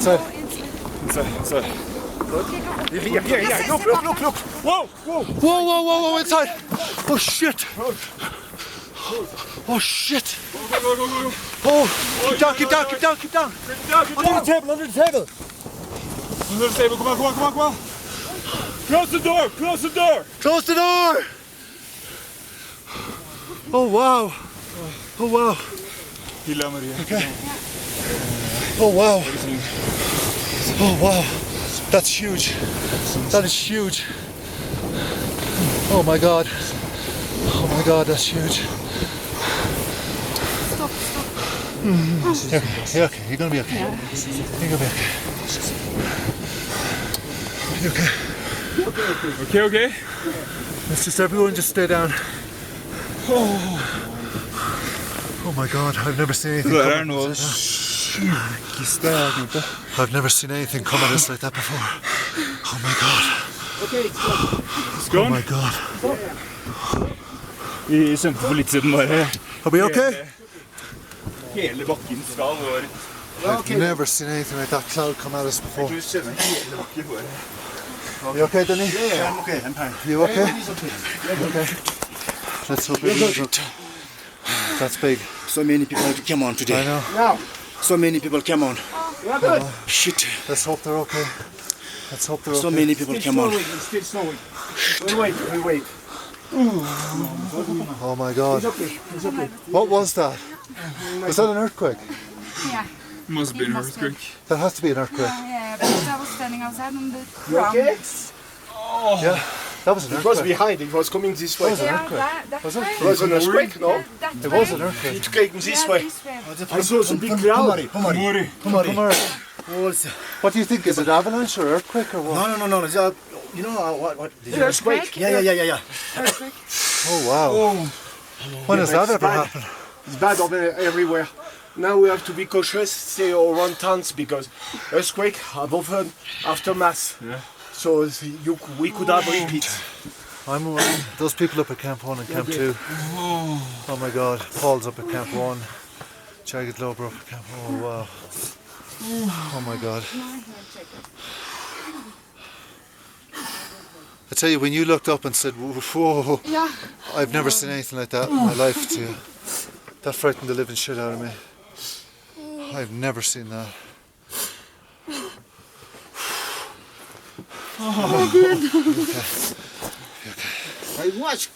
Inside. Inside. Here. Look. Whoa, inside. Oh shit. Oh shit. Go. Oh, keep down. Under the table. Under the table, come on. Close the door. Oh wow. Gilla Maria. Okay. Oh wow. That's huge. That is huge. Oh my god, that's huge. Stop. You're okay. You're gonna be okay. You okay? Okay. Let's just everyone just stay down. Oh my god, I've never seen anything come at us like that. I've never seen anything come at us like that before. Oh my god. Oh my god. Vi skjønte for litt siden bare Are we okay? hele bakken skal være. I've never seen anything like that cloud come at us before. Du skjønner hele bakken bare. You okay, Devaney? Yeah, I'm okay. I'm fine. You okay? Okay. Let's hope it goes up. That's big. So many people came on today. I know. So many people came on. Shit. Let's hope they're okay. So many people came on. Still snowing. We'll wait. Oh my god. It's okay. What was that? Was that an earthquake? Yeah. Must be an earthquake. That has to be an earthquake. Yeah, because I was standing outside on the You ground. okay? Yeah. That was an It was earthquake. behind. It was coming this way. Was it? Yeah, earthquake. that Was it? way. It was an earthquake, no? That It way. was an earthquake. It came this Yeah, way. this way. I saw the big cloud. What do you think? Is it avalanche or earthquake or what? No. You know what? The earthquake? Yeah. Earthquake. Oh wow. When has that ever happened? It's bad everywhere. Now we have to be cautious, stay around towns because earthquake have often after mass. Yeah. So we could have repeat. Those people up at Camp 1 and Camp 2. Oh my god. Paul's up at Camp 1. Jagged Lower up at Camp 1. Oh wow. Oh my god. I tell you, when you looked up and said, whoa, Yeah. I've never seen anything like that in my life too. That frightened the living shit out of me. I've never seen that. I watched.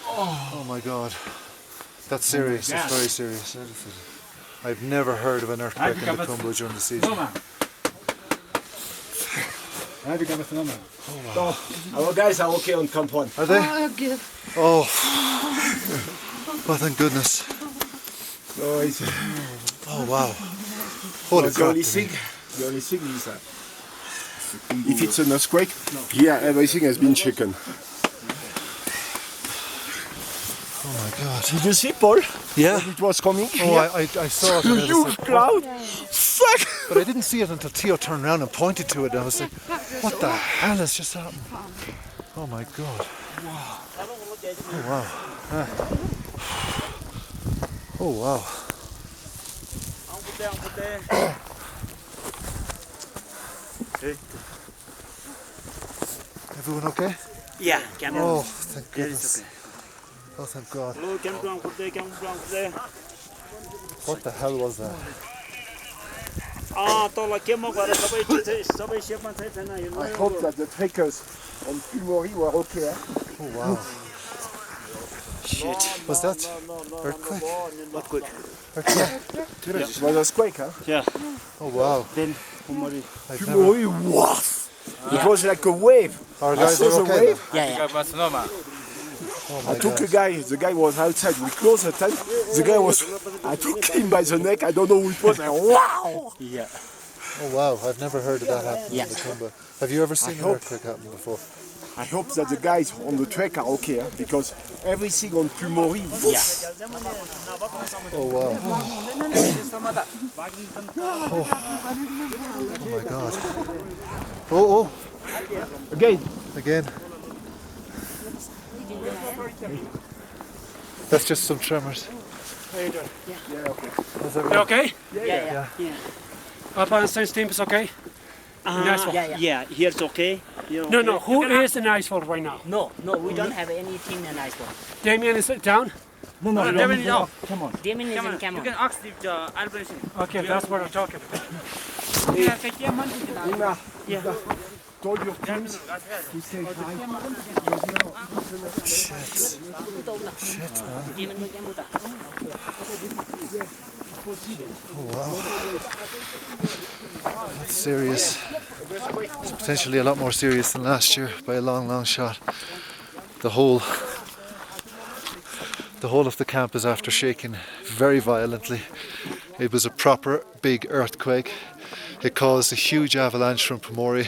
Oh my god. That's serious, it's very serious. I've never heard of an earthquake in the Cumbo during the season. Our guys are okay on Camp 1. Are they? Oh, good. Oh. Oh, thank goodness. No, it's, Oh wow. Holy the crap. only thing is that if it's an earthquake, yeah, everything has been shaken. Oh my god. Did you see, Paul? Yeah. It was coming. Oh, I saw it. And I was Huge like, cloud. Fuck. but I didn't see it until Theo turned around and pointed to it. And I was like, what the hell has just happened? Oh my god. Oh wow. Oh wow. Everyone okay? Yeah, camera. Oh, thank Yeah, it's goodness. Oh, thank God. Hello, camera there. What the hell was that? Tuolla Kemmokaara सबै सेपमा छैन यो I hope that the trekkers on Pulmori were okay. Oh wow. shit. Was that earthquake? Earthquake. Earthquake? It was an earthquake, huh? Yeah. Oh wow. Then Pulmori. I've never... Pulmori, wow! It was like a wave. Our guys saw are the okay. wave. Yeah. Oh I my took God. a guy, the guy was outside, we closed the tent, the guy was, I took him by the neck, I don't know who it was, and wow! Yeah. Oh wow. I've never heard of that happening Yeah. in the Cumba. Have you ever seen an hope- earthquake happen before? I hope that the guys on the trek are okay, huh? Because everything on Pulmori, Yeah. Oh wow. Oh my God. Oh, again, again. That's just some tremors. yeah, okay. Is everyone Okay? Yeah. Avalanche team is okay? Nice one. Yeah, here's okay. You No, okay? no. Who is in ice fall right now? No, we don't have any team in ice ball. Damien is down? Devaney, Devaney is in camp. You can ask the Albert. Okay, that's what I'm talking about. Told your teams to say hi. Shit, man. Oh, wow. That's serious. It's potentially a lot more serious than last year by a long, long shot. The whole of the camp is after shaking very violently. It was a proper big earthquake. It caused a huge avalanche from Pomori,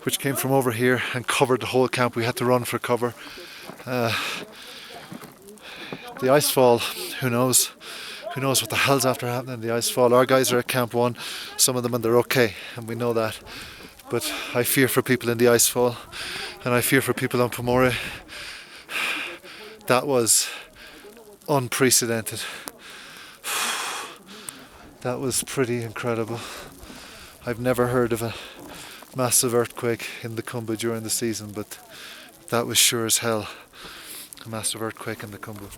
which came from over here and covered the whole camp. We had to run for cover. The ice fall, who knows? Who knows what the hell's after happening in the ice fall? Our guys are at Camp 1, some of them, and they're okay, and we know that. But I fear for people in the ice fall, and I fear for people on Pomori. That was unprecedented. That was pretty incredible. I've never heard of a massive earthquake in the Khumbu during the season, but that was sure as hell a massive earthquake in the Khumbu.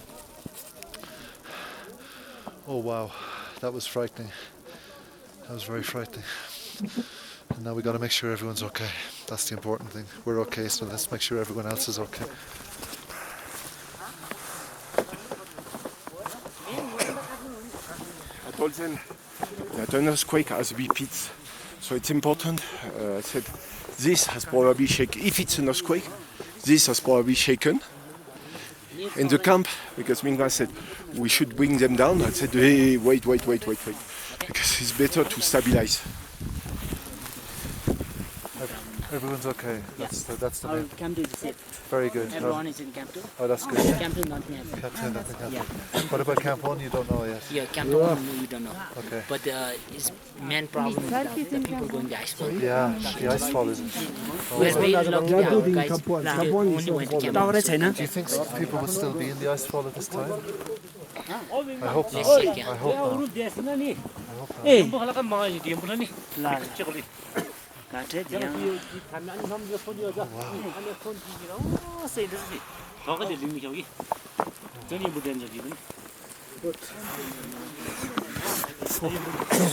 Oh wow, that was frightening. That was very frightening. And now we got to make sure everyone's okay. That's the important thing. We're okay, so let's make sure everyone else is okay. I told them that an earthquake has repeats, so it's important. I said this has probably shaken. If it's an earthquake, this has probably shaken in the camp, because Mingwa said we should bring them down. I said, hey, wait, because it's better to stabilize. Everyone's okay. That's the main. Camp 2 is safe. Very good. Everyone is in Camp 2. Oh, that's good. Camp 2 not in Camp 2, nothing happened. Yeah. What about Camp 1? You don't know yet. Yeah, Camp 1 we don't know. Okay. But his main problem is the people going the ice fall. Yeah, the ice fall isn't. We're very lucky our guys only went to Camp 1. Do you think people will still be in the ice fall at this time? I hope not. Let's check, yeah. I hope not. It's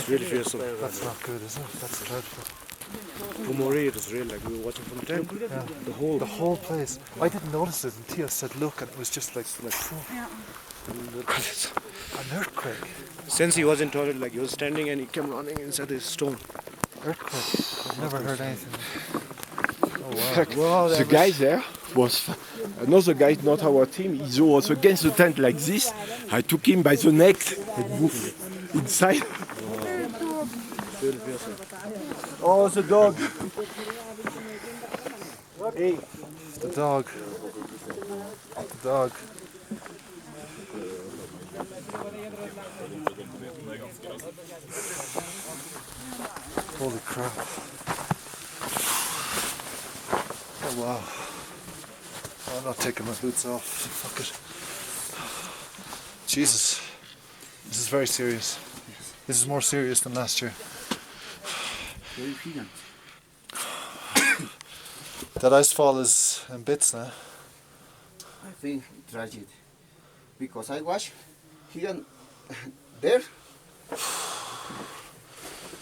really fearsome. That's not good, is it? That's dreadful. Pomori, it was real, like we were watching from the tent. Yeah. The The whole place. I didn't notice it until Tia said, look, and it was just like an earthquake. Since he was in toilet, like he was standing and he came running inside his stone. Earthquake. I've never heard anything. Oh wow. The guy there was another guy, not our team. He was against the tent like this. I took him by the neck and moved inside. Oh, the dog! Hey, The dog. The dog. Holy crap. Oh wow. Oh, I'm not taking my boots off. Fuck it. Jesus. This is very serious. This is more serious than last year. That ice fall is in bits now. I think tragic, because I watch here, there,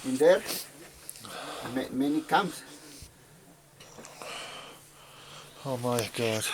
in there, many camps. Oh my god.